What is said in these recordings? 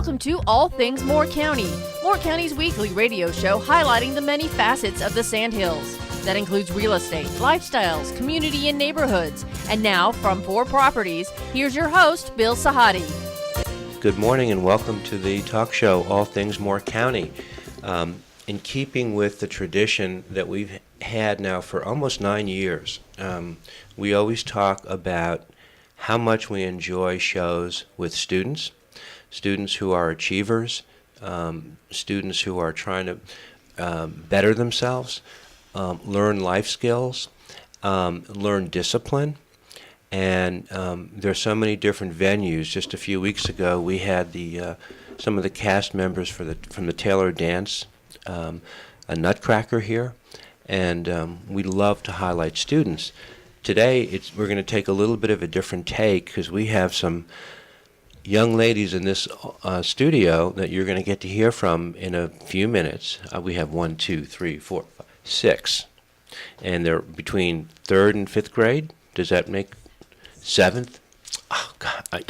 Welcome to All Things Moore County, Moore County's weekly radio show highlighting the many facets of the Sandhills. That includes real estate, lifestyles, community, and neighborhoods. And now, from 4 Properties, here's your host, Bill Sahadi. Good morning and welcome to the talk show, All Things Moore County. In keeping with the tradition that we've had now for almost 9 years, we always talk about how much we enjoy shows with students who are achievers, students who are trying to better themselves, learn life skills, learn discipline. And there's so many different venues. Just a few weeks ago, we had some of the cast members from the Taylor Dance, a Nutcracker here, and we love to highlight students. Today, we're going to take a little bit of a different take because we have some young ladies in this studio that you're going to get to hear from in a few minutes. We have 1, 2, 3, 4, 5, 6, and they're between 3rd and 5th grade. Does that make 7th? Oh, God.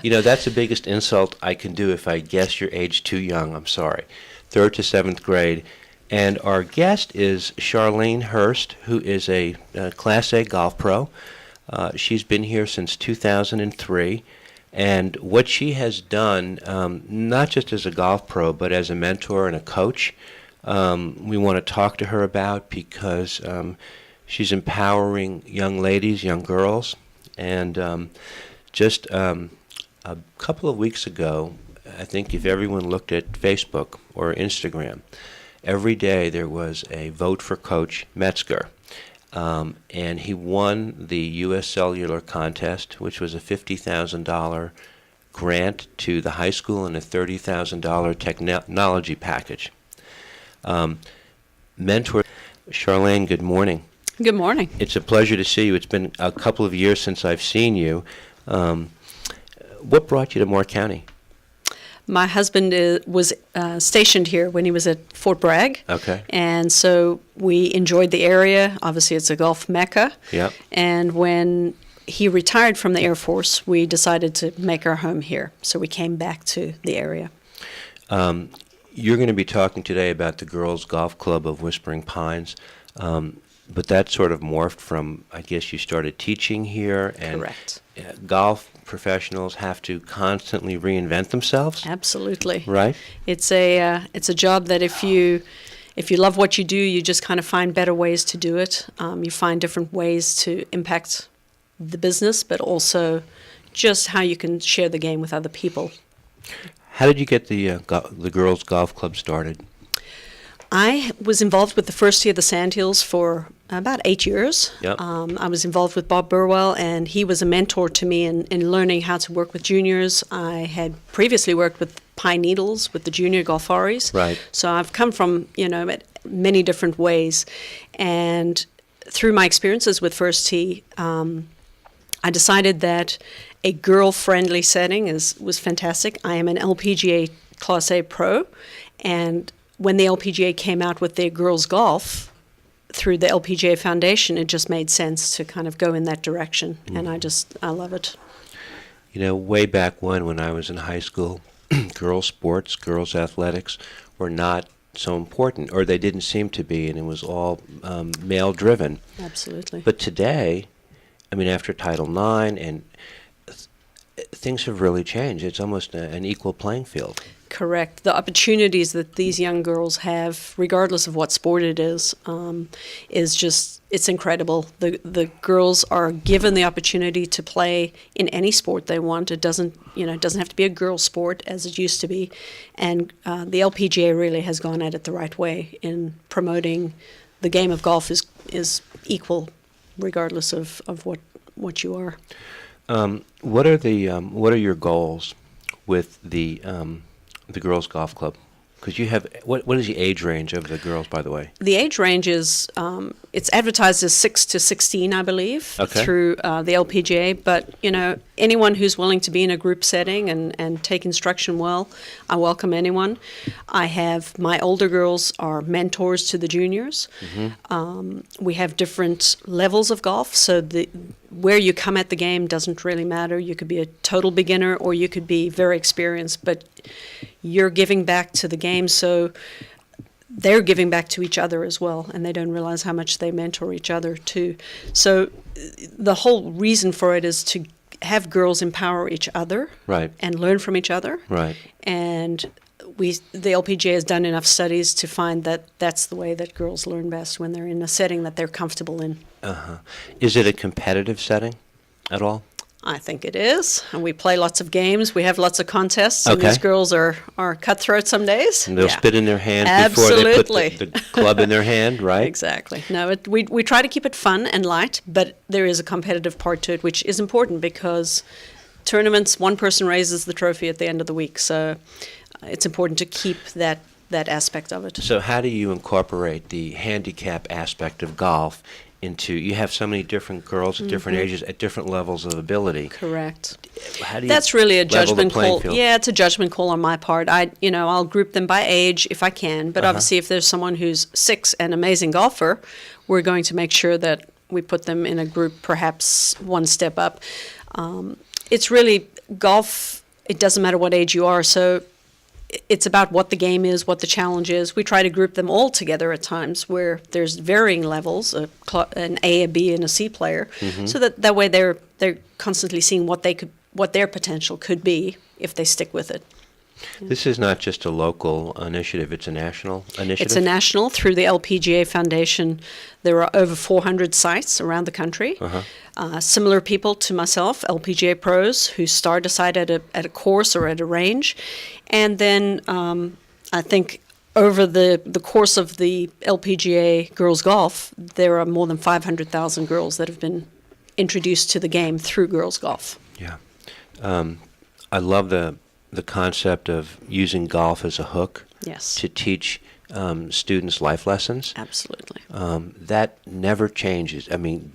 That's the biggest insult I can do if I guess your age too young. I'm sorry. 3rd to 7th grade. And our guest is Charlaine Hirst, who is a Class A golf pro. She's been here since 2003. And what she has done, not just as a golf pro, but as a mentor and a coach, we want to talk to her about because she's empowering young ladies, young girls. And just a couple of weeks ago, I think if everyone looked at Facebook or Instagram, every day there was a vote for Coach Metzger. And he won the U.S. Cellular contest, which was a $50,000 grant to the high school and a $30,000 technology package. Mentor Charlaine, good morning. Good morning. It's a pleasure to see you. It's been a couple of years since I've seen you. What brought you to Moore County? My husband was stationed here when he was at Fort Bragg. Okay. And so we enjoyed the area. Obviously, it's a golf mecca. Yep. And when he retired from the Air Force, we decided to make our home here. So we came back to the area. You're going to be talking today about the Girls Golf Club of Whispering Pines. But that sort of morphed from, I guess you started teaching here. And correct. Golf professionals have to constantly reinvent themselves. Absolutely. Right? It's a job that if you love what you do, you just kind of find better ways to do it. You find different ways to impact the business, but also just how you can share the game with other people. How did you get the Girls Golf Club started? I was involved with the first year of the Sandhills for about 8 years. Yep. I was involved with Bob Burwell, and he was a mentor to me in learning how to work with juniors. I had previously worked with Pine Needles with the junior golfaries. Right. So I've come from, many different ways. And through my experiences with First Tee, I decided that a girl-friendly setting was fantastic. I am an LPGA Class A pro, and when the LPGA came out with their girls golf through the LPGA Foundation, it just made sense to kind of go in that direction, and I love it. Way back when I was in high school, girls' sports, girls' athletics were not so important, or they didn't seem to be, and it was all male-driven. Absolutely. But today, after Title IX, and things have really changed. It's almost an equal playing field. Correct. The opportunities that these young girls have, regardless of what sport it is just, it's incredible. The girls are given the opportunity to play in any sport they want. It doesn't have to be a girl sport as it used to be. And the LPGA really has gone at it the right way in promoting the game of golf is equal, regardless of what you are. What are your goals with the Girls Golf Club? Because you have, what is the age range of the girls, by the way? The age range is, it's advertised as 6 to 16, I believe, through the LPGA. But, anyone who's willing to be in a group setting and take instruction well, I welcome anyone. I have, my older girls are mentors to the juniors. We have different levels of golf, so where you come at the game doesn't really matter. You could be a total beginner or you could be very experienced, but you're giving back to the game, so they're giving back to each other as well, and they don't realize how much they mentor each other too. So the whole reason for it is to have girls empower each other and learn from each other. And the LPGA has done enough studies to find that that's the way that girls learn best, when they're in a setting that they're comfortable in. Is it a competitive setting at all? I think it is. And we play lots of games. We have lots of contests. And these girls are cutthroat some days. And they'll spit in their hand before they put the club in their hand, right? Exactly. No, we try to keep it fun and light, but there is a competitive part to it, which is important because tournaments, one person raises the trophy at the end of the week. So it's important to keep that aspect of it. So how do you incorporate the handicap aspect of golf into, you have so many different girls at different ages, at different levels of ability. Correct. How do you That's really a judgment call. Field? Yeah, it's a judgment call on my part. I'll group them by age if I can, but obviously if there's someone who's 6 and amazing golfer, we're going to make sure that we put them in a group perhaps one step up. It's really golf, it doesn't matter what age you are, so it's about what the game is, what the challenge is. We try to group them all together at times where there's varying levels, an A, a B, and a C player, so that way they're constantly seeing what their potential could be if they stick with it. This is not just a local initiative, it's a national initiative? It's a national through the LPGA Foundation. There are over 400 sites around the country. Similar people to myself, LPGA pros, who start aside at a course or at a range. And then I think over the course of the LPGA girls golf, there are more than 500,000 girls that have been introduced to the game through girls golf. Yeah. I love the concept of using golf as a hook to teach students life lessons. Absolutely. That never changes. I mean,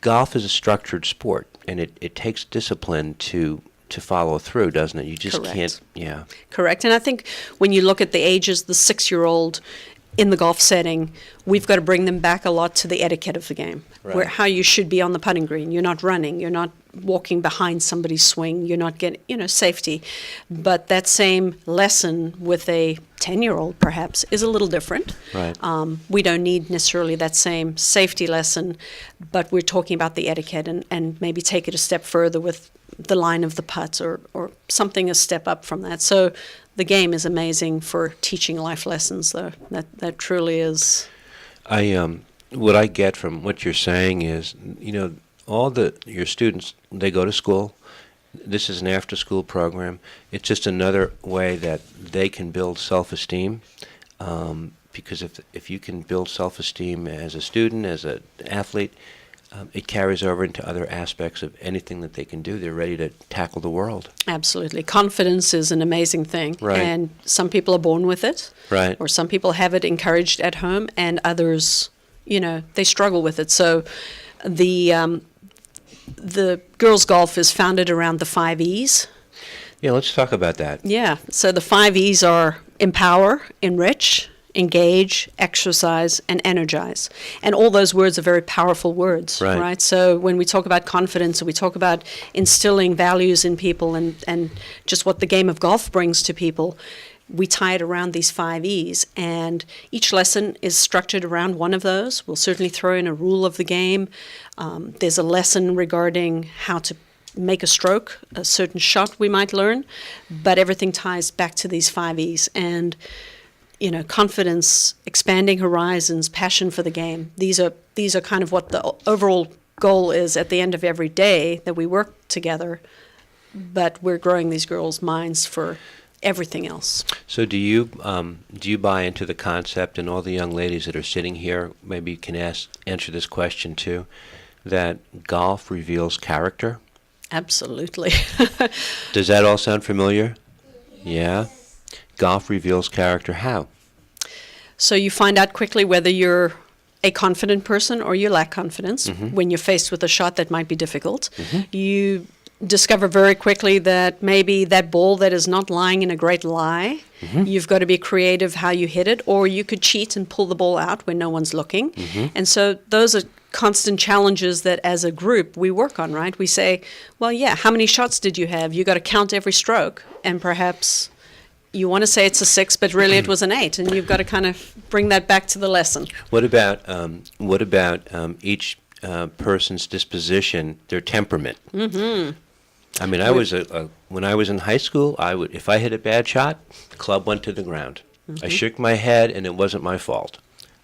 golf is a structured sport, and it takes discipline to follow through, doesn't it? You just can't. Yeah. Correct. And I think when you look at the ages, the 6-year-old in the golf setting, we've got to bring them back a lot to the etiquette of the game, where how you should be on the putting green. You're not running. You're not walking behind somebody's swing. You're not getting, safety. But that same lesson with a 10-year-old perhaps is a little different. Right. We don't need necessarily that same safety lesson, but we're talking about the etiquette and maybe take it a step further with the line of the putts or something a step up from that. So the game is amazing for teaching life lessons, though. That truly is. What I get from what you're saying is, all your students, they go to school. This is an after-school program. It's just another way that they can build self-esteem. Because if you can build self-esteem as a student, as an athlete, it carries over into other aspects of anything that they can do. They're ready to tackle the world. Absolutely. Confidence is an amazing thing. Right. And some people are born with it. Right. Or some people have it encouraged at home, and others, they struggle with it. So the girls' golf is founded around the 5 E's. Yeah, let's talk about that. Yeah. So the 5 E's are empower, enrich, engage, exercise, and energize. And all those words are very powerful words, right? So when we talk about confidence, we talk about instilling values in people and just what the game of golf brings to people, we tie it around these 5 E's. And each lesson is structured around one of those. We'll certainly throw in a rule of the game. There's a lesson regarding how to make a stroke, a certain shot we might learn, but everything ties back to these 5 E's. And confidence, expanding horizons, passion for the game. These are kind of what the overall goal is at the end of every day that we work together, but we're growing these girls' minds for everything else. So do you buy into the concept, and all the young ladies that are sitting here maybe can answer this question too, that golf reveals character? Absolutely. Does that all sound familiar? Yeah. Golf reveals character. How? So you find out quickly whether you're a confident person or you lack confidence when you're faced with a shot that might be difficult. You discover very quickly that maybe that ball that is not lying in a great lie, you've got to be creative how you hit it, or you could cheat and pull the ball out when no one's looking. And so those are constant challenges that as a group we work on, right? We say, well, yeah, how many shots did you have? You got to count every stroke, and perhaps you want to say it's a 6, but really it was an 8, and you've got to kind of bring that back to the lesson. What about each person's disposition, their temperament? I mean, I was when I was in high school, if I hit a bad shot, the club went to the ground. I shook my head, and it wasn't my fault.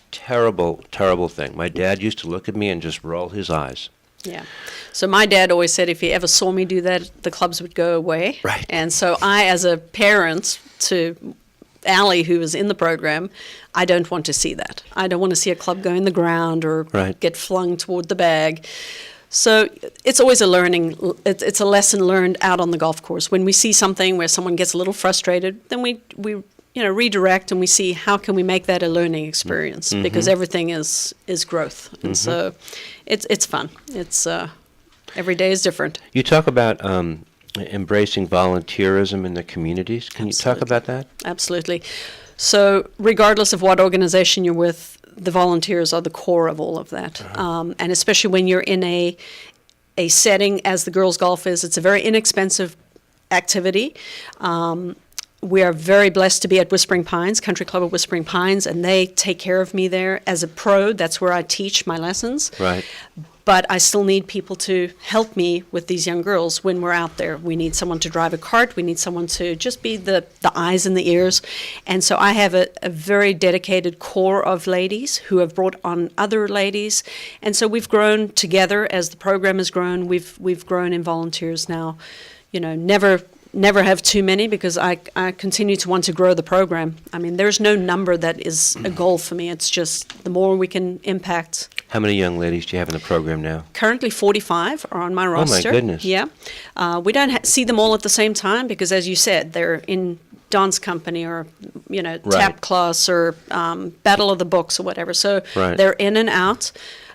Terrible, terrible thing. My dad used to look at me and just roll his eyes. Yeah. So my dad always said if he ever saw me do that, the clubs would go away. Right. And so I, as a parent to Allie, who was in the program, I don't want to see that. I don't want to see a club go in the ground or get flung toward the bag. So it's always a it's a lesson learned out on the golf course. When we see something where someone gets a little frustrated, then we redirect and we see how can we make that a learning experience, because everything is growth. And so it's fun. It's every day is different. You talk about embracing volunteerism in the communities. Can you talk about that? Absolutely. So regardless of what organization you're with, the volunteers are the core of all of that. And especially when you're in a setting as the girls' golf is, it's a very inexpensive activity. We are very blessed to be at Whispering Pines, Country Club of Whispering Pines, and they take care of me there as a pro. That's where I teach my lessons. Right. But I still need people to help me with these young girls when we're out there. We need someone to drive a cart. We need someone to just be the eyes and the ears. And so I have a very dedicated core of ladies who have brought on other ladies. And so we've grown together as the program has grown. We've grown in volunteers now. Never have too many, because I continue to want to grow the program. I mean, there's no number that is a goal for me. It's just the more we can impact. How many young ladies do you have in the program now? Currently 45 are on my roster. Oh, my goodness. Yeah. We don't see them all at the same time because, as you said, they're in dance company or, tap class or Battle of the Books or whatever. So they're in and out.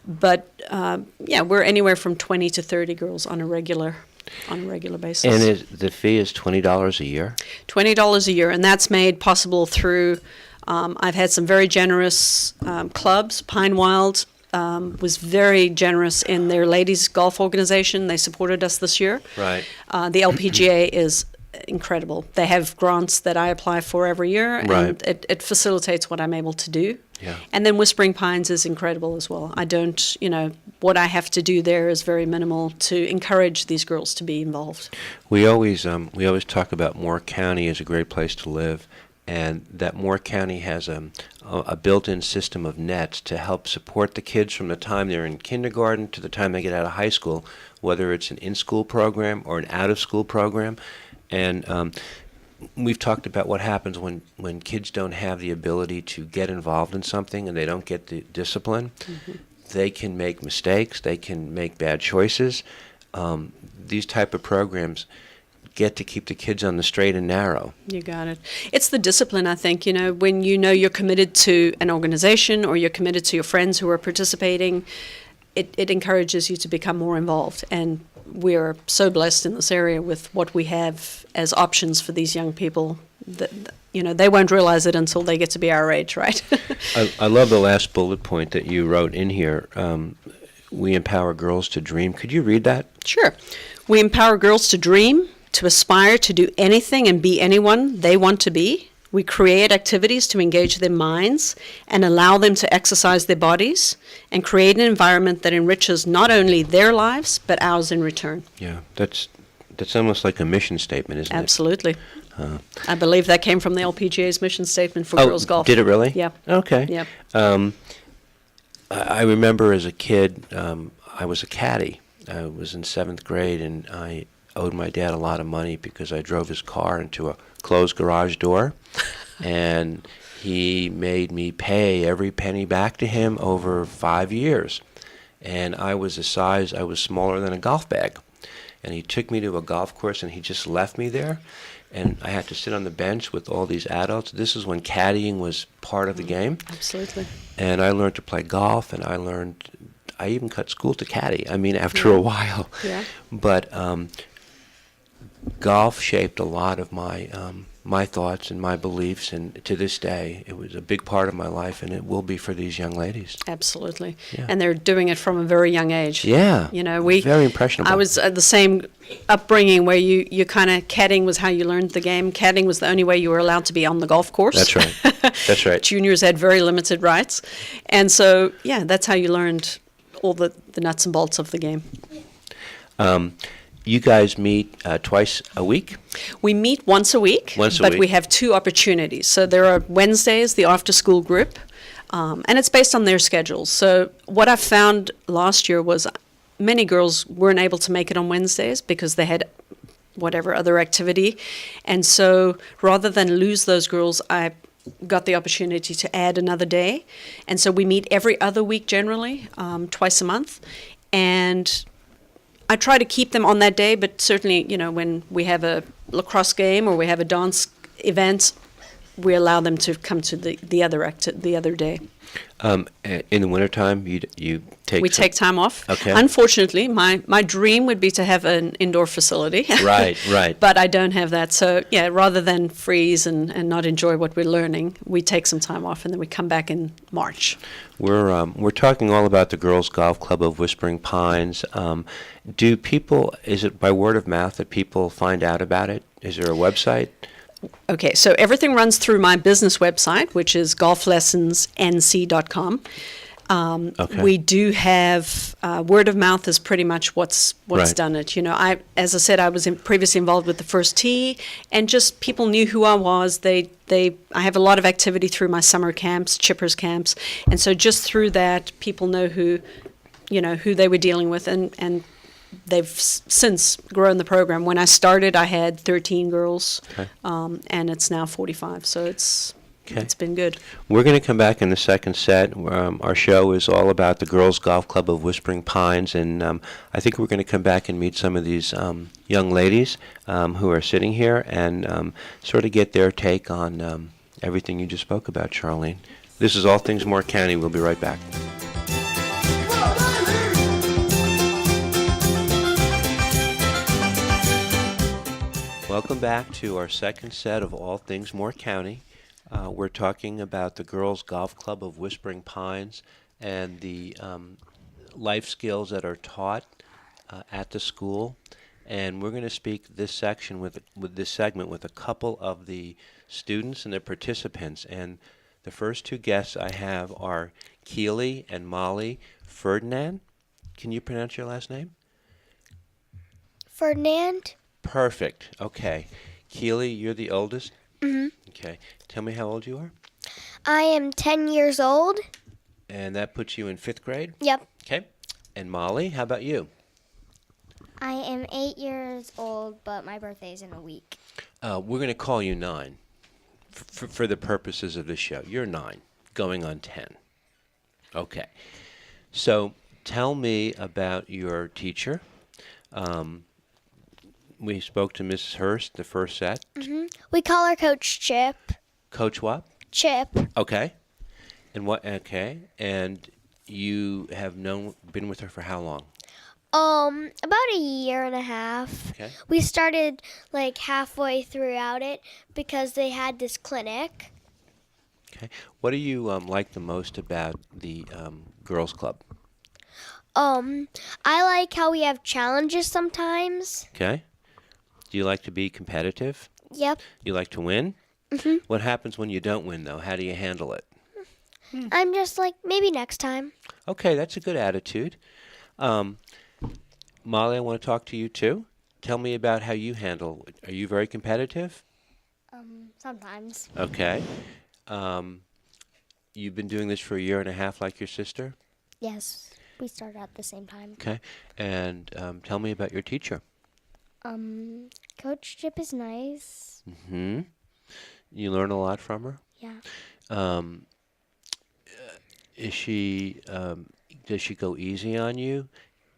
But, we're anywhere from 20 to 30 girls on a regular basis. And the fee is $20 a year? $20 a year, and that's made possible through, I've had some very generous clubs. Pine Wild was very generous in their ladies' golf organization. They supported us this year. Right. The LPGA is incredible. They have grants that I apply for every year, and it facilitates what I'm able to do. Yeah. And then Whispering Pines is incredible as well. I don't, what I have to do there is very minimal to encourage these girls to be involved. We always talk about Moore County as a great place to live, and that Moore County has a built-in system of nets to help support the kids from the time they're in kindergarten to the time they get out of high school, whether it's an in-school program or an out-of-school program. And we've talked about what happens when kids don't have the ability to get involved in something and they don't get the discipline. They can make mistakes. They can make bad choices. These type of programs get to keep the kids on the straight and narrow. You got it. It's the discipline, I think. When you're committed to an organization or you're committed to your friends who are participating, it encourages you to become more involved. And we're so blessed in this area with what we have as options for these young people that, they won't realize it until they get to be our age, right? I love the last bullet point that you wrote in here. We empower girls to dream. Could you read that? Sure. We empower girls to dream, to aspire to do anything and be anyone they want to be. We create activities to engage their minds and allow them to exercise their bodies and create an environment that enriches not only their lives, but ours in return. Yeah, that's almost like a mission statement, isn't it? Absolutely. I believe that came from the LPGA's mission statement for girls golf. Did it really? Yeah. Okay. Yeah. I remember as a kid, I was a caddy. I was in 7th grade, and I owed my dad a lot of money because I drove his car into a closed garage door, and he made me pay every penny back to him over 5 years. And I was smaller than a golf bag. And he took me to a golf course, and he just left me there. and I had to sit on the bench with all these adults. This is when caddying was part of the game. Absolutely. And I learned to play golf, and I even cut school to caddy. I mean, after a while. Yeah. But golf shaped a lot of my thoughts and my beliefs, and to this day, it was a big part of my life, and it will be for these young ladies. Absolutely. Yeah. And they're doing it from a very young age. Yeah. You know, very impressionable. I was at the same upbringing where you kind of, caddying was how you learned the game. Caddying was the only way you were allowed to be on the golf course. That's right. That's right. Juniors had very limited rights. And so, yeah, that's how you learned all the nuts and bolts of the game. You guys meet twice a week? We meet once a week, but we have two opportunities. So there are Wednesdays, the after-school group, and it's based on their schedules. So what I found last year was many girls weren't able to make it on Wednesdays because they had whatever other activity. And so rather than lose those girls, I got the opportunity to add another day. And so we meet every other week generally, twice a month. And I try to keep them on that day, but certainly, you know, when we have a lacrosse game or we have a dance event, we allow them to come to the other day. In the wintertime, you take... We take time off. Okay. Unfortunately, my dream would be to have an indoor facility. Right. But I don't have that. So, yeah, rather than freeze and not enjoy what we're learning, we take some time off and then we come back in March. We're talking all about the Girls Golf Club of Whispering Pines. Do people, is it by word of mouth that people find out about it? Is there a website? Okay, so everything runs through my business website, which is golflessonsnc.com. Okay. We do have word of mouth is pretty much what's Right. done it. You know, as I said, I was previously involved with the first tee, and just people knew who I was. I have a lot of activity through my summer camps, chippers camps, and so just through that, people know who they were dealing with, and they've since grown the program. When I started, I had 13 girls, Okay. and it's now 45. So it's been good. We're going to come back in the second set. Our show is all about the Girls Golf Club of Whispering Pines, and I think we're going to come back and meet some of these young ladies who are sitting here and sort of get their take on everything you just spoke about, Charlaine. This is All Things Moore County. We'll be right back. Welcome back to our second set of All Things Moore County. We're talking about the Girls Golf Club of Whispering Pines and the life skills that are taught at the school. And we're going to speak this section with this segment with a couple of the students and the participants. And the first two guests I have are Keely and Molly Ferdinand. Can you pronounce your last name? Ferdinand. Perfect. Okay. Keely, you're the oldest? Mm-hmm. Okay. Tell me how old you are. I am 10 years old. And that puts you in 5th grade? Yep. Okay. And Molly, how about you? I am 8 years old, but my birthday is in a week. We're going to call you 9 for the purposes of this show. You're 9, going on 10. Okay. So tell me about your teacher. We spoke to Mrs. Hirst the first set. Mm-hmm. We call her Coach Chip. Coach what? Chip. Okay. And what? Okay. And you have been with her for how long? About a year and a half. Okay. We started like halfway throughout it because they had this clinic. Okay. What do you like the most about the girls' club? I like how we have challenges sometimes. Okay. Do you like to be competitive? Yep. You like to win? Mm-hmm. What happens when you don't win, though? How do you handle it? I'm just like, maybe next time. Okay, that's a good attitude. Molly, I want to talk to you, too. Tell me about how you handle. Are you very competitive? Sometimes. Okay. You've been doing this for a year and a half like your sister? Yes, we started at the same time. Okay. And tell me about your teacher. Coach Chip is nice. Mm-hmm. You learn a lot from her? Yeah. Is she, does she go easy on you?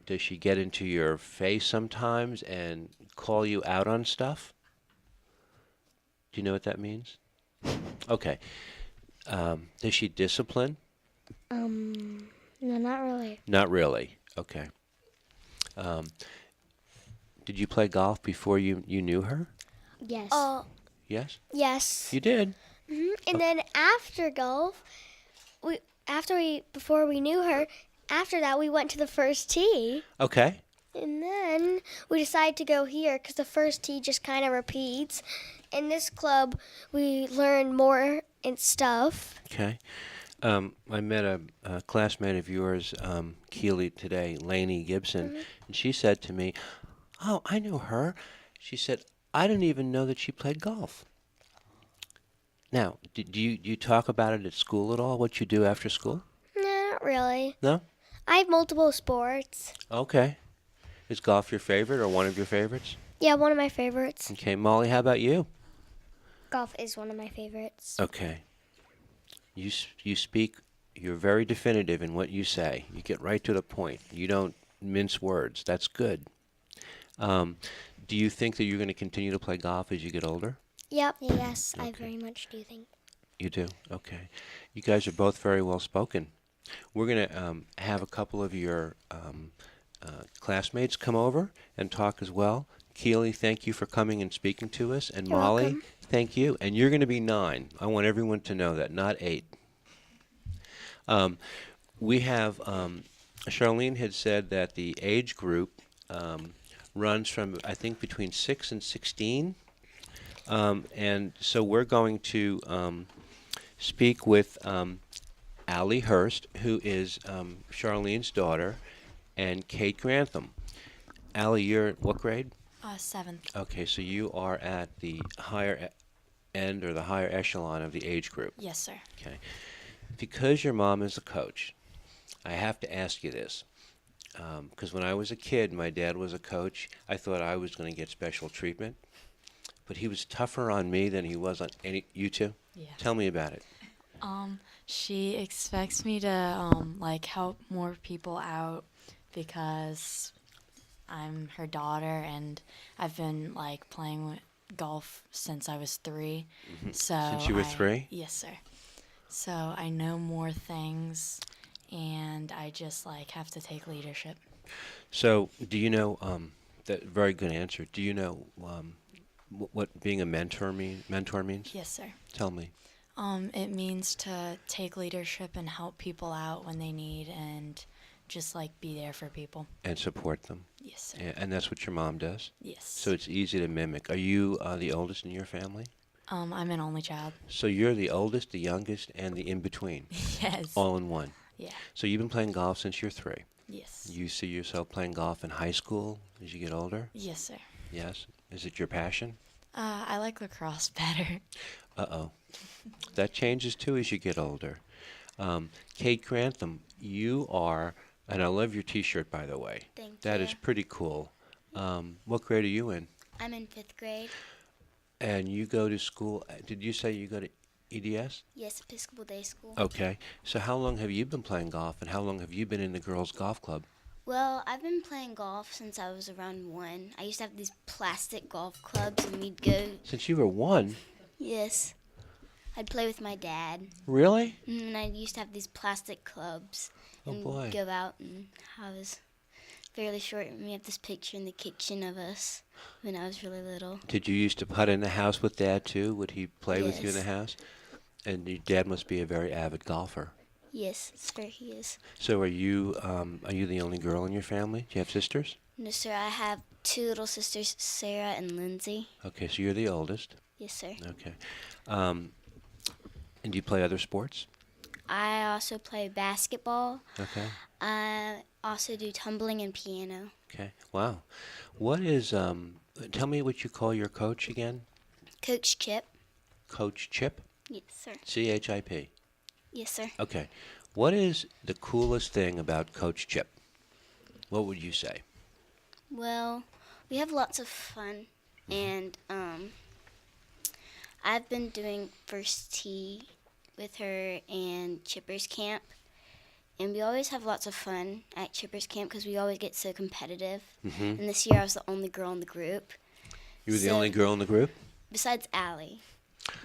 Does she get into your face sometimes and call you out on stuff? Do you know what that means? Okay. Does she discipline? No, not really. Not really. Okay. Did you play golf before you knew her? Yes. Yes? Yes. You did? And then after golf, before we knew her, after that we went to the first tee. Okay. And then we decided to go here because the first tee just kind of repeats. In this club, we learn more and stuff. Okay. I met a classmate of yours, Keely, today, Lainey Gibson, and she said to me, "Oh, I know her." She said, "I didn't even know that she played golf." Now, do you talk about it at school at all, what you do after school? No, not really. No? I have multiple sports. Okay. Is golf your favorite or one of your favorites? Yeah, one of my favorites. Okay, Molly, how about you? Golf is one of my favorites. Okay. You speak, you're very definitive in what you say. You get right to the point. You don't mince words. That's good. Do you think that you're going to continue to play golf as you get older? Yep. Yes, I Okay. very much do think. You do? Okay. You guys are both very well spoken. We're going to have a couple of your classmates come over and talk as well. Keely, thank you for coming and speaking to us. And You're Molly, welcome. thank you. And you're going to be 9. I want everyone to know that, not 8. We have, Charlene had said that the age group runs from, I think, between 6 and 16. And so we're going to speak with Allie Hirst, who is Charlene's daughter, and Kate Grantham. Allie, you're what grade? 7th. Okay, so you are at the higher end or the higher echelon of the age group. Yes, sir. Okay. Because your mom is a coach, I have to ask you this. Because when I was a kid, my dad was a coach. I thought I was going to get special treatment. But he was tougher on me than he was on you two? Yes. Tell me about it. She expects me to like help more people out because I'm her daughter and I've been like playing with golf since I was 3. So Since you were 3? Yes, sir. So I know more things and I just like have to take leadership. So, do you know, that very good answer. Do you know what being a mentor means? Yes, sir. Tell me. It means to take leadership and help people out when they need and just like be there for people. And support them. Yes, sir. And that's what your mom does? Yes. So it's easy to mimic. Are you the oldest in your family? I'm an only child. So you're the oldest, the youngest, and the in-between, Yes. all in one. Yeah. So you've been playing golf since you're 3. Yes. You see yourself playing golf in high school as you get older? Yes, sir. Yes. Is it your passion? I like lacrosse better. Uh-oh. That changes too as you get older. Kate Grantham, you are, and I love your T-shirt, by the way. Thank That you. is pretty cool. What grade are you in? I'm in 5th grade. And you go to school, did you say you go to EDS? Yes, Episcopal Day School. Okay. So how long have you been playing golf, and how long have you been in the girls' golf club? Well, I've been playing golf since I was around 1. I used to have these plastic golf clubs, and we'd go. Since you were 1? Yes. I'd play with my dad, Really? and I used to have these plastic clubs, Oh, and boy. go out. And I was fairly short, and we have this picture in the kitchen of us when I was really little. Did you used to putt in the house with Dad, too? Would he play with you in the Yes. house? And your dad must be a very avid golfer. Yes, sir, he is. So are you the only girl in your family? Do you have sisters? No, sir, I have 2 little sisters, Sarah and Lindsay. Okay, so you're the oldest. Yes, sir. Okay. And do you play other sports? I also play basketball. Okay. I also do tumbling and piano. Okay. Wow. What is, tell me what you call your coach again? Coach Chip. Coach Chip? Yes, sir. C-H-I-P. Yes, sir. Okay. What is the coolest thing about Coach Chip? What would you say? Well, we have lots of fun, and I've been doing first tee with her and Chippers Camp, and we always have lots of fun at Chippers Camp because we always get so competitive. Mm-hmm. And this year I was the only girl in the group, You were the So- only girl in the group? besides Allie.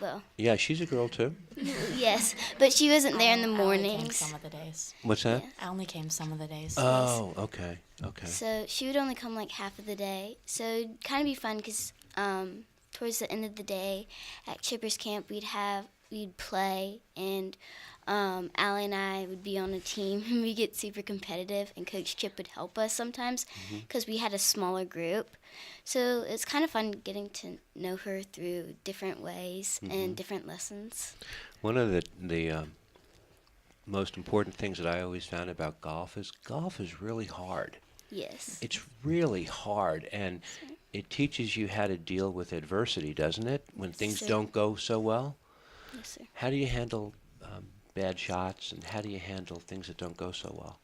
Well, Yeah, she's a girl too. yes, but she wasn't there in the I only came mornings. some of the days. What's that? Yeah. I only came some of the days. Oh, okay, okay. So she would only come like half of the day. So it'd kind of be fun because towards the end of the day at Chippers Camp, we'd play, and Allie and I would be on a team, and we get super competitive, and Coach Chip would help us sometimes because we had a smaller group. So it's kind of fun getting to know her through different ways and different lessons. One of the most important things that I always found about golf is really hard. Yes. It's really hard, and it teaches you how to deal with adversity, doesn't it? When things Sir. don't go so well. Yes, sir. How do you handle bad shots, and how do you handle things that don't go so well?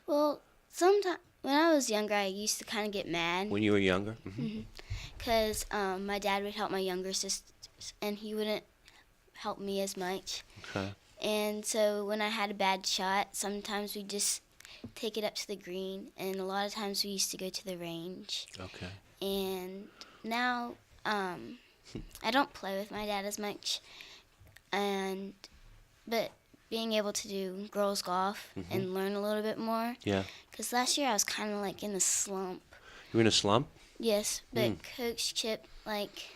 Well, sometimes when I was younger, I used to kind of get mad When you were younger? because my dad would help my younger sisters, and he wouldn't help me as much. Okay. And so when I had a bad shot, sometimes we just take it up to the green, and a lot of times we used to go to the range. Okay. And now I don't play with my dad as much, but being able to do girls golf and learn a little bit more. Yeah. Because last year I was kind of like in a slump. You were in a slump? Yes, but Coach Chip, like,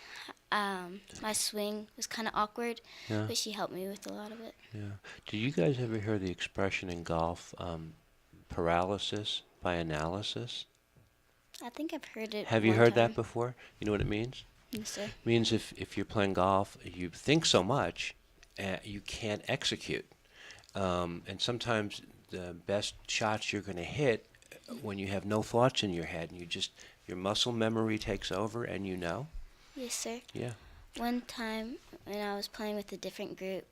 my swing was kind of awkward, Yeah. but she helped me with a lot of it. Yeah. Did you guys ever hear the expression in golf, paralysis by analysis? I think I've heard it. Have you one heard time. that before? You know what it means? Yes, sir. It means if you're playing golf, you think so much, you can't execute. And sometimes the best shots you're going to hit when you have no thoughts in your head, and your muscle memory takes over, and you know. Yes, sir. Yeah. One time when I was playing with a different group,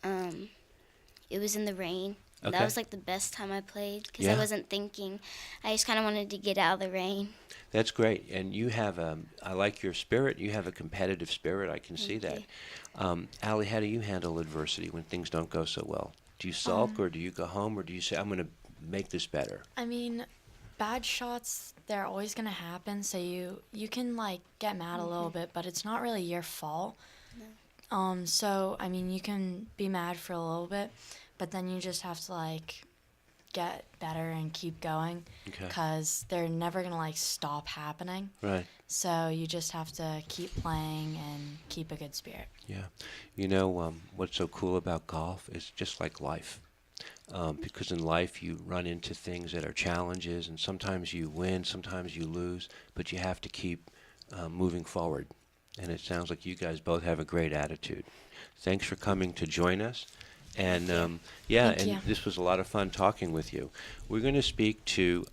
it was in the rain. Okay. That was like the best time I played because Yeah. I wasn't thinking. I just kind of wanted to get out of the rain. That's great. And you have, I like your spirit. You have a competitive spirit. I can see that. Allie, how do you handle adversity when things don't go so well? Do you sulk, or do you go home, or do you say, I'm going to make this better? I mean, bad shots, they're always going to happen, so you can, like, get mad a little bit, but it's not really your fault. No. So, I mean, you can be mad for a little bit, but then you just have to, like, get better and keep going, Okay. because they're never going to, like, stop happening. Right. So you just have to keep playing and keep a good spirit. Yeah. You know, what's so cool about golf is just like life. Because in life you run into things that are challenges, and sometimes you win, sometimes you lose, but you have to keep moving forward. And it sounds like you guys both have a great attitude. Thanks for coming to join us. And Thank you. this was a lot of fun talking with you. We're going to speak to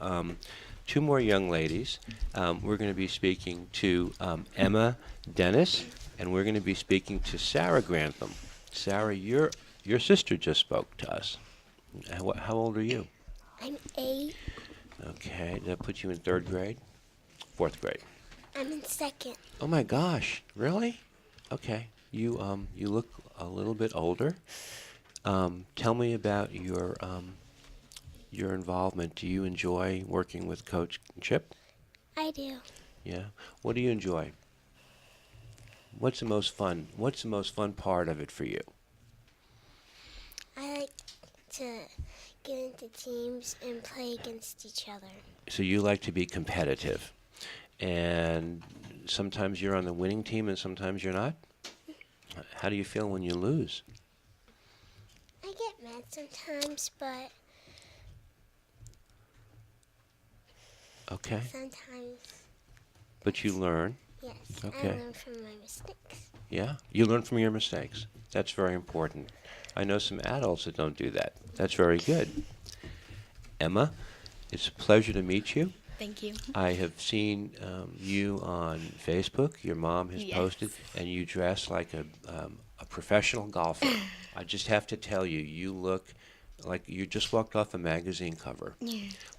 two more young ladies. We're going to be speaking to Emma Dennis, and we're going to be speaking to Sarah Grantham. Sarah, your sister just spoke to us. How old are you? I'm 8. Okay, that puts you in 3rd grade? 4th grade? I'm in 2nd. Oh my gosh, really? Okay, you look a little bit older. Tell me about your involvement. Do you enjoy working with Coach Chip? I do. Yeah. What do you enjoy? What's the most fun? What's the most fun part of it for you? I like to get into teams and play against each other. So you like to be competitive, and sometimes you're on the winning team and sometimes you're not? How do you feel when you lose? I get mad sometimes, but Okay. sometimes, But you learn. yes, Okay. I learn from my mistakes. Yeah? You learn from your mistakes. That's very important. I know some adults that don't do that. That's very good. Emma, it's a pleasure to meet you. Thank you. I have seen you on Facebook. Your mom has Yes. posted, and you dress like a professional golfer. I just have to tell you, you look like you just walked off a magazine cover.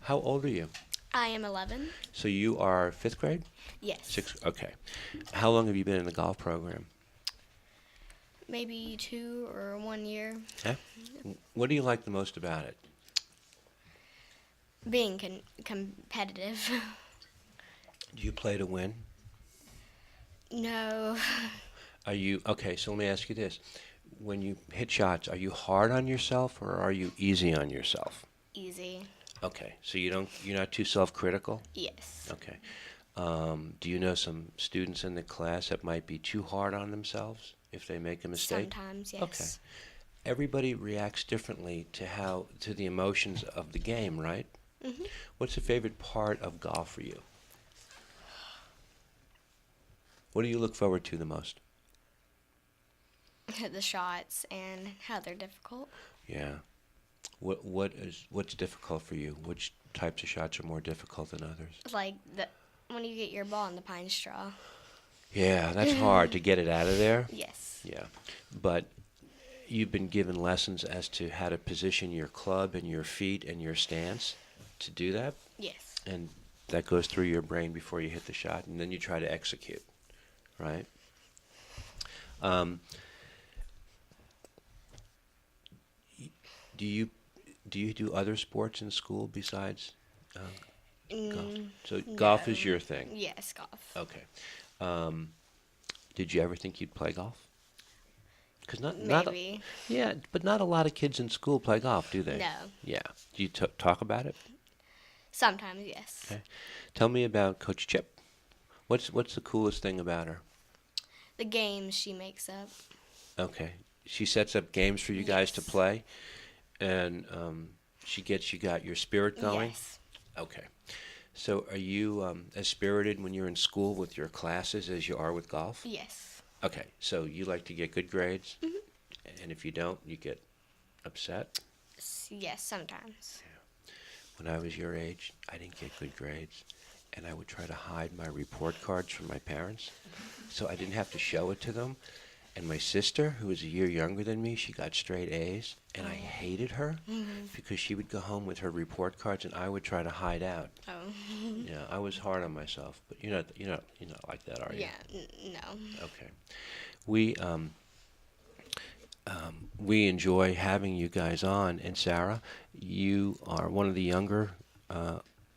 How old are you? I am 11. So you are 5th grade? Yes. 6th. Okay. How long have you been in the golf program? Maybe 2 or 1 year. Yeah. What do you like the most about it? Being competitive. Do you play to win? No. Are you okay? So let me ask you this: when you hit shots, are you hard on yourself or are you easy on yourself? Easy. Okay, so you're not too self-critical. Yes. Okay. Do you know some students in the class that might be too hard on themselves if they make a mistake? Sometimes, yes. Okay. Everybody reacts differently to the emotions of the game, right? Mhm. What's the favorite part of golf for you? What do you look forward to the most? The shots and how they're difficult. Yeah. What's difficult for you? Which types of shots are more difficult than others? Like when you get your ball in the pine straw. Yeah, that's hard to get it out of there. Yes. Yeah. But you've been given lessons as to how to position your club and your feet and your stance to do that, Yes. and that goes through your brain before you hit the shot, and then you try to execute, right? Do you do other sports in school besides golf? So golf is your thing. Yes, golf. Okay. Did you ever think you'd play golf? Because Maybe. yeah, but not a lot of kids in school play golf, do they? No. Yeah. Do you talk about it? Sometimes, yes. Okay. Tell me about Coach Chip. What's the coolest thing about her? The games she makes up. Okay. She sets up games for you guys to Yes. play, and she gets got your spirit going. Yes. Okay. So are you as spirited when you're in school with your classes as you are with golf? Yes. Okay. So you like to get good grades, and if you don't, you get upset. Yes, sometimes. When I was your age, I didn't get good grades, and I would try to hide my report cards from my parents, so I didn't have to show it to them. And my sister, who was a year younger than me, she got straight A's, and I hated her because she would go home with her report cards, and I would try to hide out. Oh. Yeah, I was hard on myself, but you're not like that, are you? Yeah. No. Okay. We enjoy having you guys on, and Sarah, you are one of the younger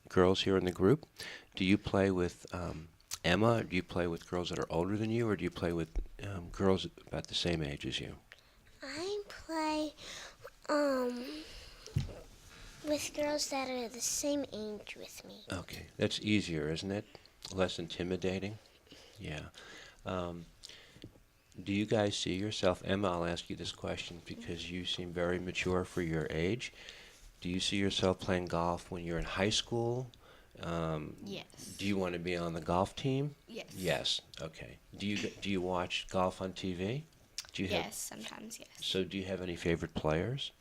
girls here in the group. Do you play with Emma? Do you play with girls that are older than you, or do you play with girls about the same age as you? I play with girls that are the same age with me. Okay, that's easier, isn't it? Less intimidating. Yeah. Do you guys see yourself, Emma, I'll ask you this question because you seem very mature for your age. Do you see yourself playing golf when you're in high school? Yes. Do you want to be on the golf team? Yes. Yes. Okay. Do you watch golf on TV? Do you have, Yes, sometimes, yes. so do you have any favorite players?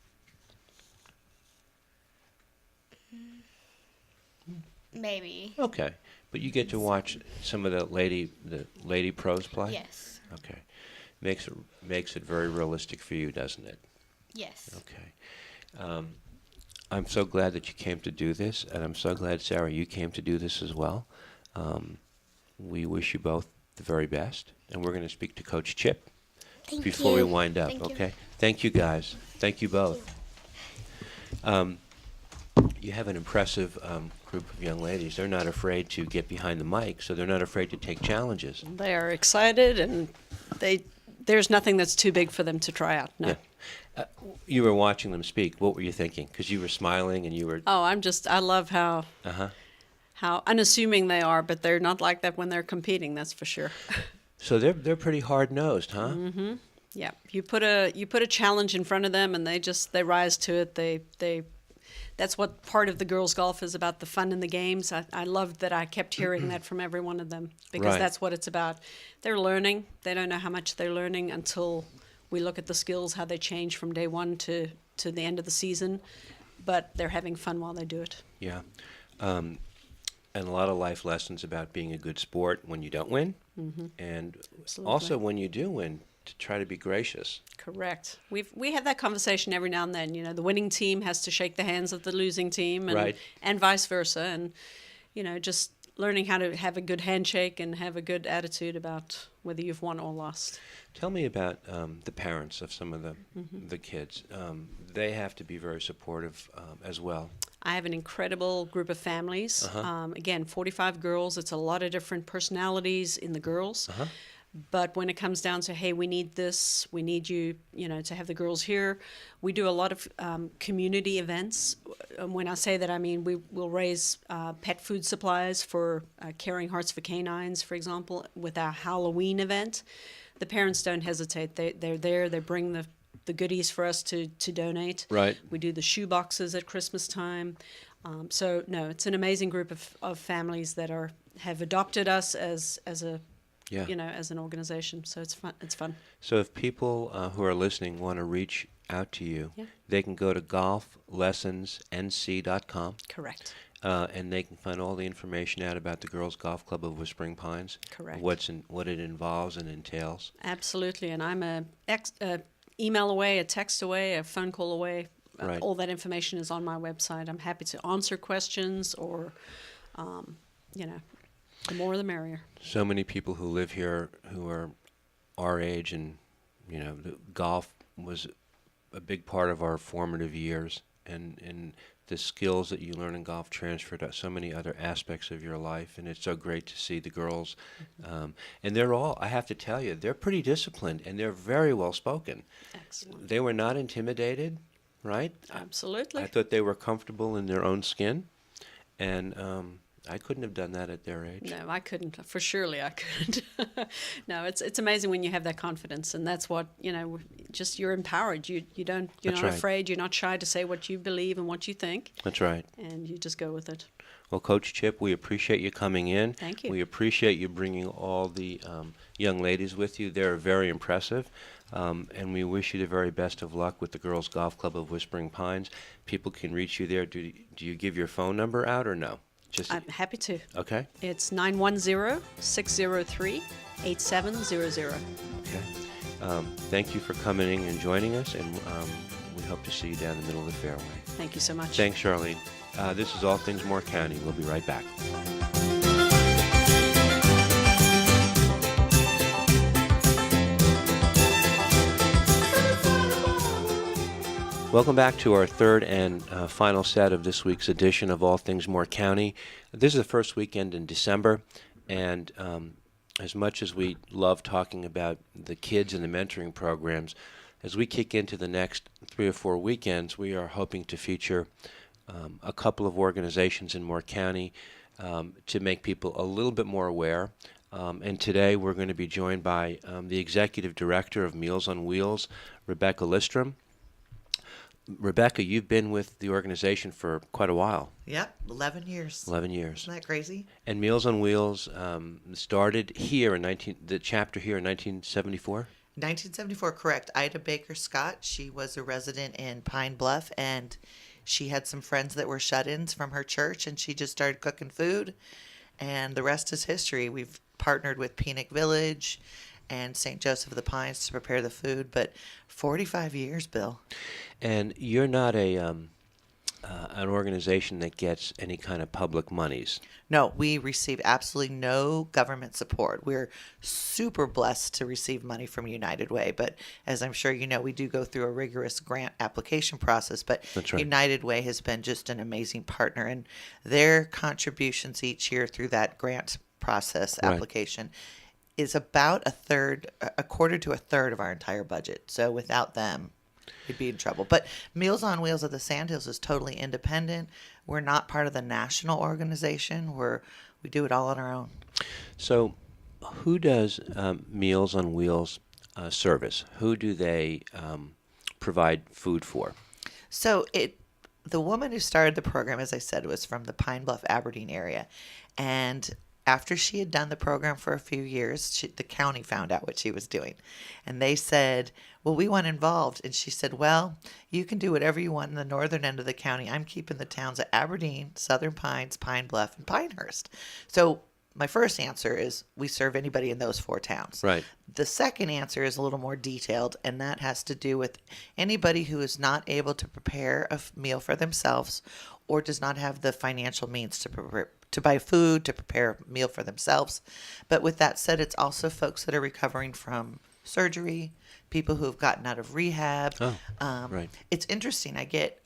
Maybe. Okay. But you get to watch some of the lady pros play? Yes. Okay. Makes it very realistic for you, doesn't it? Yes. Okay. I'm so glad that you came to do this, and I'm so glad, Sarah, you came to do this as well. We wish you both the very best, and we're going to speak to Coach Chip before we wind up, Thank you. okay? Thank you, guys. Thank you both. You have an impressive group of young ladies. They're not afraid to get behind the mic, so they're not afraid to take challenges. They are excited, and there's nothing that's too big for them to try out. No. Yeah. You were watching them speak. What were you thinking? Because you were smiling and you were... Oh, I love how unassuming they are, but they're not like that when they're competing, that's for sure. So they're pretty hard-nosed, huh? Mm-hmm. Yeah. You put a challenge in front of them, and they rise to it. That's what part of the girls' golf is about, the fun in the games. I loved that I kept hearing that from every one of them because Right. that's what it's about. They're learning. They don't know how much they're learning until we look at the skills, how they change from day one to the end of the season. But they're having fun while they do it. Yeah. And a lot of life lessons about being a good sport when you don't win. Mm-hmm. And Absolutely. also when you do win, to try to be gracious. Correct. We have that conversation every now and then. You know, the winning team has to shake the hands of the losing team, and Right. and vice versa. And just learning how to have a good handshake and have a good attitude about whether you've won or lost. Tell me about the parents of some of the kids. They have to be very supportive as well. I have an incredible group of families. Uh-huh. Again, 45 girls. It's a lot of different personalities in the girls. Uh-huh. But when it comes down to, hey, we need this, we need you, to have the girls here, we do a lot of community events. When I say that, I mean we will raise pet food supplies for Caring Hearts for Canines, for example, with our Halloween event. The parents don't hesitate. They're there. They bring the goodies for us to donate. Right. We do the shoe boxes at Christmas time. So no, it's an amazing group of families that have adopted us as a as an organization. So it's fun. It's fun. So if people who are listening want to reach out to you, they can go to golflessonsnc.com. Correct. And they can find all the information out about the Girls Golf Club of Whispering Pines. Correct. What it involves and entails. Absolutely. And I'm a email away, a text away, a phone call away. Right. All that information is on my website. I'm happy to answer questions or, the more the merrier. So many people who live here who are our age, and the golf was a big part of our formative years, and the skills that you learn in golf transfer to so many other aspects of your life, and it's so great to see the girls. And they're all, I have to tell you, they're pretty disciplined, and they're very well spoken. Excellent. They were not intimidated, right? Absolutely. I thought they were comfortable in their own skin, and I couldn't have done that at their age. No, I couldn't. For surely I couldn't. No, it's amazing when you have that confidence, and that's what just you're empowered. You're That's not right. afraid. You're not shy to say what you believe and what you think. That's right. And you just go with it. Well, Coach Chip, we appreciate you coming in. Thank you. We appreciate you bringing all the young ladies with you. They're very impressive. And we wish you the very best of luck with the Girls Golf Club of Whispering Pines. People can reach you there. Do you give your phone number out or no? I'm happy to. Okay. It's 910-603-8700. Okay. Thank you for coming in and joining us, and we hope to see you down the middle of the fairway. Thank you so much. Thanks, Charlaine. This is All Things Moore County. We'll be right back. Welcome back to our third and final set of this week's edition of All Things Moore County. This is the first weekend in December, and as much as we love talking about the kids and the mentoring programs, as we kick into the next 3 or 4 weekends, we are hoping to feature a couple of organizations in Moore County to make people a little bit more aware. And today we're going to be joined by the Executive Director of Meals on Wheels, Rebecca Listrom. Rebecca, you've been with the organization for quite a while. Yep, 11 years. 11 years. Isn't that crazy? And Meals on Wheels started here in the chapter here in 1974? 1974, correct. Ida Baker Scott, she was a resident in Pine Bluff, and she had some friends that were shut-ins from her church, and she just started cooking food, and the rest is history. We've partnered with Phoenix Village and St. Joseph of the Pines to prepare the food, but 45 years, Bill. And you're not an organization that gets any kind of public monies. No, we receive absolutely no government support. We're super blessed to receive money from United Way, but as I'm sure you know, we do go through a rigorous grant application process, but That's right. United Way has been just an amazing partner, and their contributions each year through that grant process Right. application is about a quarter to a third of our entire budget. So without them, we'd be in trouble. But Meals on Wheels of the Sandhills is totally independent. We're not part of the national organization. We do it all on our own. So who does Meals on Wheels service? Who do they provide food for? So the woman who started the program, as I said, was from the Pine Bluff, Aberdeen area. And after she had done the program for a few years, the county found out what she was doing. And they said, well, we want involved. And she said, well, you can do whatever you want in the northern end of the county. I'm keeping the towns of Aberdeen, Southern Pines, Pine Bluff, and Pinehurst. So my first answer is we serve anybody in those 4 towns. Right. The second answer is a little more detailed, and that has to do with anybody who is not able to prepare a meal for themselves or does not have the financial means to buy food, to prepare a meal for themselves. But with that said, it's also folks that are recovering from surgery, people who have gotten out of rehab. Right. It's interesting. I get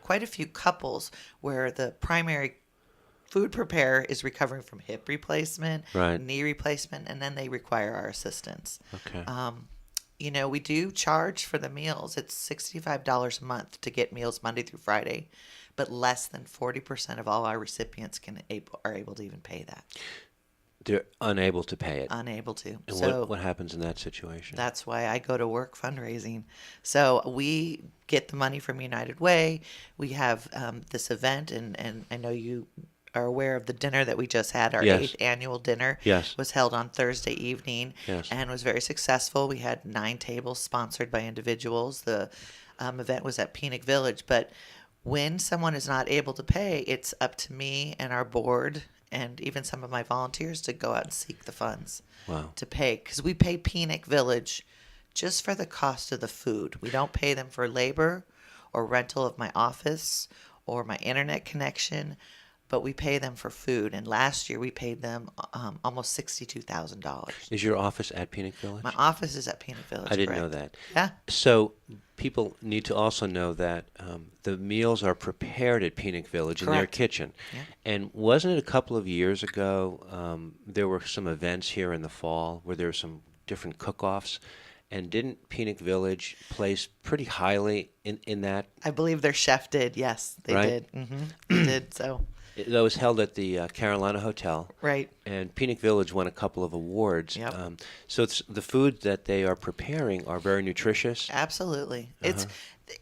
quite a few couples where the primary food preparer is recovering from hip replacement, Right. knee replacement, and then they require our assistance. Okay. We do charge for the meals. It's $65 a month to get meals Monday through Friday, but less than 40% of all our recipients are able to even pay that. They're unable to pay it. Unable to. And So what happens in that situation? that's why I go to work fundraising. So we get the money from United Way. We have this event, and I know you are aware of the dinner that we just had. Our Yes. 8th annual dinner Yes. was held on Thursday evening Yes. and was very successful. We had 9 tables sponsored by individuals. The event was at Phoenix Village. But when someone is not able to pay, it's up to me and our board and even some of my volunteers to go out and seek the funds Wow. to pay. Because we pay Phoenix Village just for the cost of the food. We don't pay them for labor or rental of my office or my internet connection, but we pay them for food. And last year we paid them almost $62,000. Is your office at Phoenix Village? My office is at Phoenix Village. I didn't know correct. that. Yeah. So people need to also know that the meals are prepared at Phoenix Village in their Correct. kitchen. Yeah. And wasn't it a couple of years ago there were some events here in the fall where there were some different cook-offs? And didn't Phoenix Village place pretty highly in that? I believe their chef did. Yes, they Right? did. They did. So, That was held at the Carolina Hotel. right. And Phoenix Village won a couple of awards. Yep. So the food that they are preparing are very nutritious. Absolutely. It's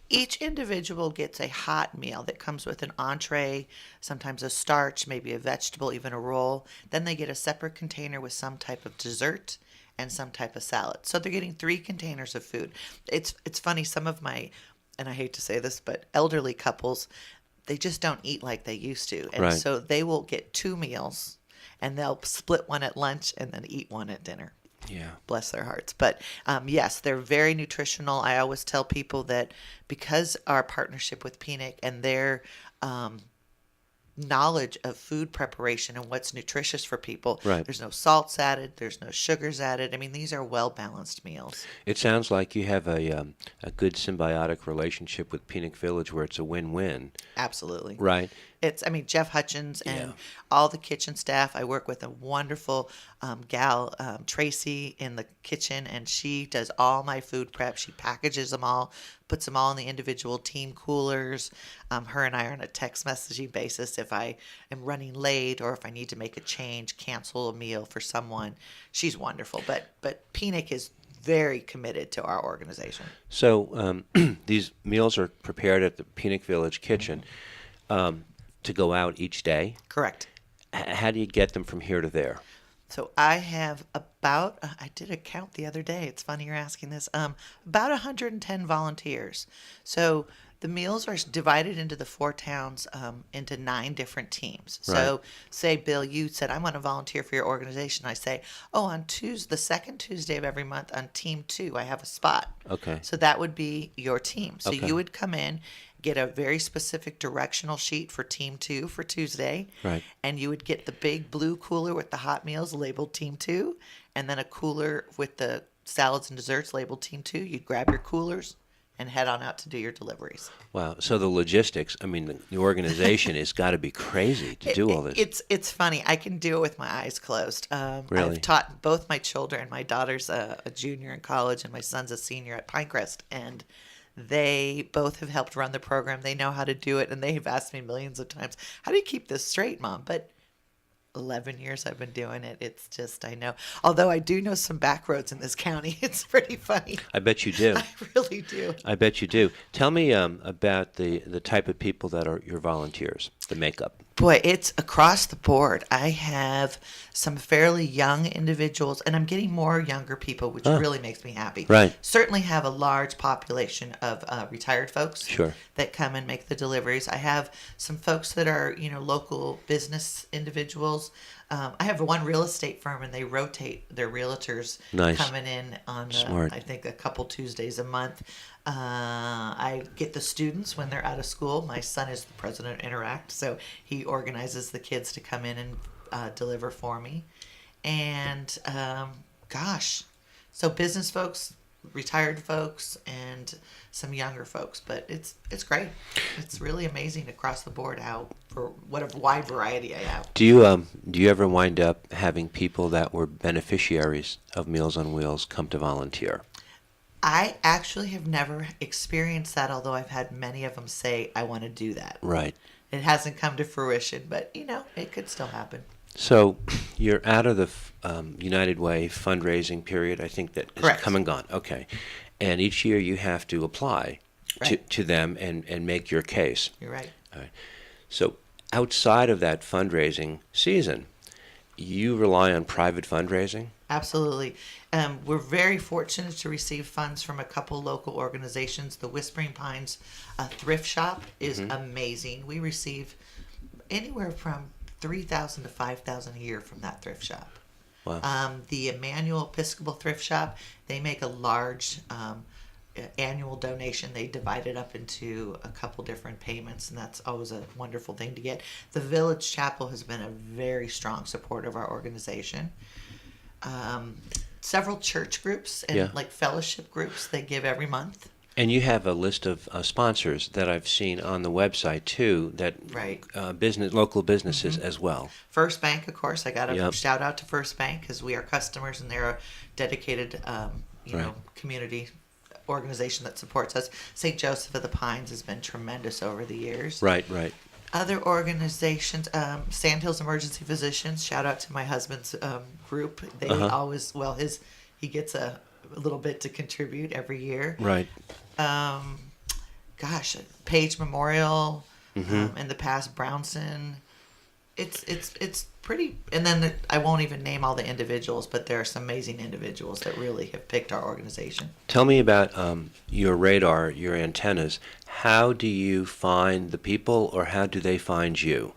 each individual gets a hot meal that comes with an entree, sometimes a starch, maybe a vegetable, even a roll. Then they get a separate container with some type of dessert and some type of salad. So they're getting 3 containers of food. It's funny, some of my, and I hate to say this, but elderly couples, they just don't eat like they used to. And Right. so they will get 2 meals and they'll split one at lunch and then eat one at dinner. Yeah. Bless their hearts. But yes, they're very nutritional. I always tell people that because our partnership with Phoenix and their knowledge of food preparation and what's nutritious for people, Right. there's no salts added, there's no sugars added. I mean, these are well-balanced meals. It sounds like you have a good symbiotic relationship with Phoenix Village where it's a win-win, Absolutely. right? Jeff Hutchins and Yeah. all the kitchen staff. I work with a wonderful gal, Tracy, in the kitchen, and she does all my food prep. She packages them all, puts them all in the individual team coolers. Her and I are on a text messaging basis. If I am running late or if I need to make a change, cancel a meal for someone, she's wonderful. But Phoenix is very committed to our organization. So these meals are prepared at the Phoenix Village kitchen to go out each day. Correct. How do you get them from here to there? So I have about, I did a count the other day. It's funny you're asking this. About 110 volunteers. So the meals are divided into the 4 towns into 9 different teams. So say, Bill, you said, I want to volunteer for your organization. I say, on Tuesday, the second Tuesday of every month on team 2, I have a spot. Okay. So that would be your team. So Okay. you would come in, get a very specific directional sheet for team 2 for Tuesday. Right. And you would get the big blue cooler with the hot meals labeled team 2, and then a cooler with the salads and desserts labeled team 2. You'd grab your coolers and head on out to do your deliveries. Wow. So the logistics, I mean, the organization has got to be crazy to do all this. It's funny. I can do it with my eyes closed. Really? I've taught both my children. My daughter's a junior in college, and my son's a senior at Pinecrest, and they both have helped run the program. They know how to do it, and they've asked me millions of times, how do you keep this straight, Mom? But 11 years I've been doing it. It's just, I know. Although I do know some back roads in this county. It's pretty funny. I bet you do. I really do. I bet you do. Tell me about the type of people that are your volunteers, the makeup. Boy, it's across the board. I have some fairly young individuals, and I'm getting more younger people, which really makes me happy. Right. Certainly have a large population of retired folks Sure. that come and make the deliveries. I have some folks that are, local business individuals. I have one real estate firm, and they rotate their realtors Nice. coming in on, Smart. I think, a couple Tuesdays a month. I get the students when they're out of school. My son is the president of ENRICH, so he organizes the kids to come in and deliver for me. And so business folks, retired folks and some younger folks, but it's great. It's really amazing across the board how for what a wide variety I have. Do you ever wind up having people that were beneficiaries of Meals on Wheels come to volunteer? I actually have never experienced that, although I've had many of them say, I want to do that. Right. It hasn't come to fruition, but, it could still happen. So you're out of the United Way fundraising period, I think that is Correct. come and gone. Okay. And each year you have to apply to them and make your case. You're right. All right. So outside of that fundraising season, you rely on private fundraising? Absolutely. We're very fortunate to receive funds from a couple local organizations. The Whispering Pines thrift shop is amazing. We receive anywhere from $3,000 to $5,000 a year from that thrift shop. Wow. The Emmanuel Episcopal Thrift Shop, they make a large annual donation. They divide it up into a couple different payments, and that's always a wonderful thing to get. The Village Chapel has been a very strong supporter of our organization. Several church groups and like fellowship groups they give every month. And you have a list of sponsors that I've seen on the website too. That local businesses as well. First Bank, of course. I got to shout out to First Bank because we are customers and they're a dedicated, community organization that supports us. St. Joseph of the Pines has been tremendous over the years. Right. Other organizations, Sandhills Emergency Physicians. Shout out to my husband's group. They always he gets a little bit to contribute every year. Right. Page Memorial. In the past, Brownson. It's pretty. And then I won't even name all the individuals, but there are some amazing individuals that really have picked our organization. Tell me about your radar, your antennas. How do you find the people, or how do they find you?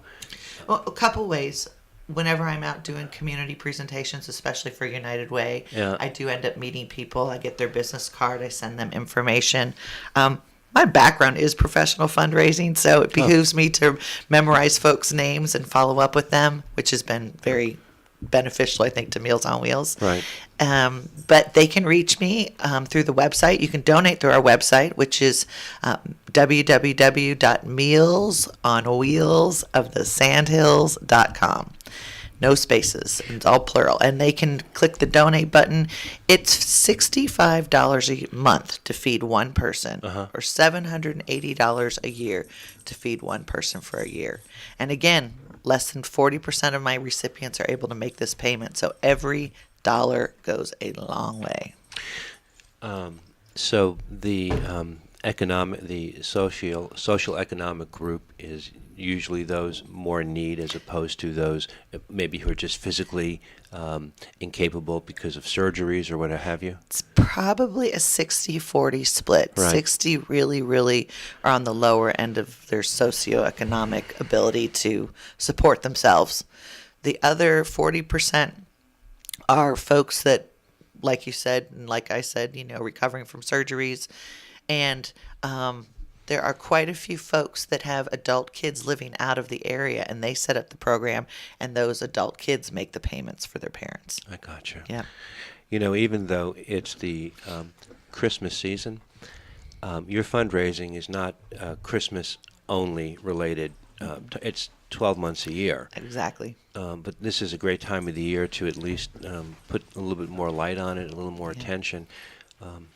Well, a couple ways. Whenever I'm out doing community presentations, especially for United Way, I do end up meeting people. I get their business card. I send them information. My background is professional fundraising, so it behooves me to memorize folks' names and follow up with them, which has been very beneficial, I think, to Meals on Wheels. Right. But they can reach me through the website. You can donate through our website, which is www.mealsonwheelsofthesandhills.com. No spaces. It's all plural. And they can click the donate button. It's $65 a month to feed one person, or $780 a year to feed one person for a year. And again, less than 40% of my recipients are able to make this payment. So every dollar goes a long way. So the social economic group is usually those more in need, as opposed to those maybe who are just physically incapable because of surgeries or what have you? It's probably a 60-40 split. Right. 60 really are on the lower end of their socioeconomic ability to support themselves. The other 40% are folks that, like you said, and like I said, recovering from surgeries. And there are quite a few folks that have adult kids living out of the area, and they set up the program, and those adult kids make the payments for their parents. I gotcha. Yeah. Even though it's the Christmas season, your fundraising is not Christmas only related. It's 12 months a year. Exactly. But this is a great time of the year to at least put a little bit more light on it, a little more attention.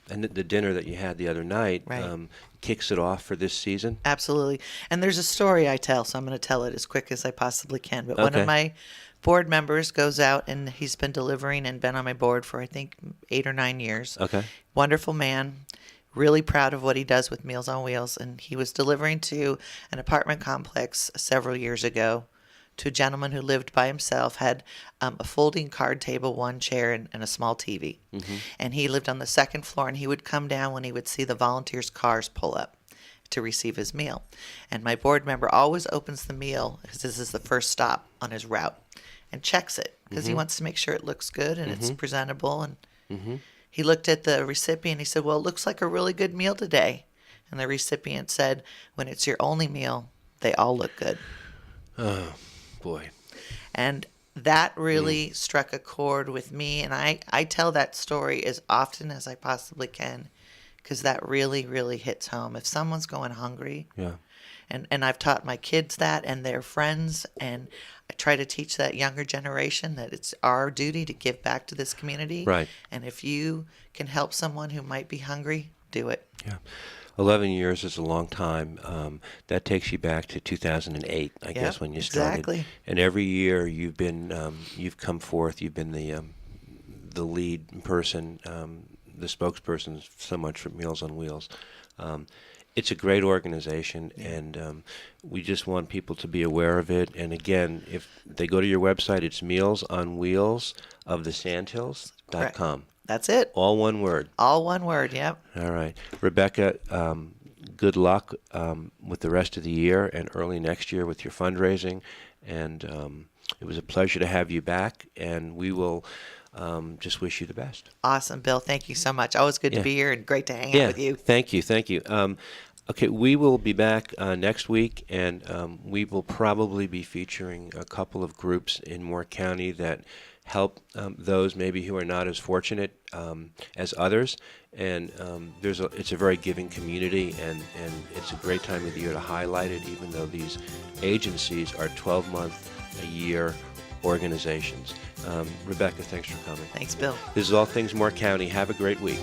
And the dinner that you had the other night kicks it off for this season? Absolutely. And there's a story I tell, so I'm going to tell it as quick as I possibly can. But one of my board members goes out, and he's been delivering and been on my board for, I think, 8 or 9 years. Okay. Wonderful man. Really proud of what he does with Meals on Wheels. And he was delivering to an apartment complex several years ago to a gentleman who lived by himself, had a folding card table, one chair, and a small TV. Mm-hmm. And he lived on the second floor, and he would come down when he would see the volunteers' cars pull up to receive his meal. And my board member always opens the meal, because this is the first stop on his route, and checks it, because he wants to make sure it looks good and it's presentable. And he looked at the recipient, he said, "Well, it looks like a really good meal today." And the recipient said, "When it's your only meal, they all look good." Oh, boy. And that really struck a chord with me, and I tell that story as often as I possibly can, because that really, really hits home. If someone's going hungry, Yeah. and I've taught my kids that and their friends, and I try to teach that younger generation that it's our duty to give back to this community. Right. And if you can help someone who might be hungry, do it. Yeah. 11 years is a long time. That takes you back to 2008, I guess, when you started. Exactly. And every year you've been, you've come forth. You've been the lead person, the spokesperson, so much for Meals on Wheels. It's a great organization, and we just want people to be aware of it. And again, if they go to your website, it's mealsonwheelsofthesandhills.com. That's it. All one word. All one word, yep. All right. Rebecca, good luck with the rest of the year and early next year with your fundraising. And it was a pleasure to have you back, and we will just wish you the best. Awesome, Bill. Thank you so much. Always good to be here and great to hang out with you. Thank you. Thank you. Okay, we will be back next week, and we will probably be featuring a couple of groups in Moore County that help those maybe who are not as fortunate as others. And it's a very giving community, and it's a great time of the year to highlight it, even though these agencies are 12-month-a-year organizations. Rebecca, thanks for coming. Thanks, Bill. This is All Things Moore County. Have a great week.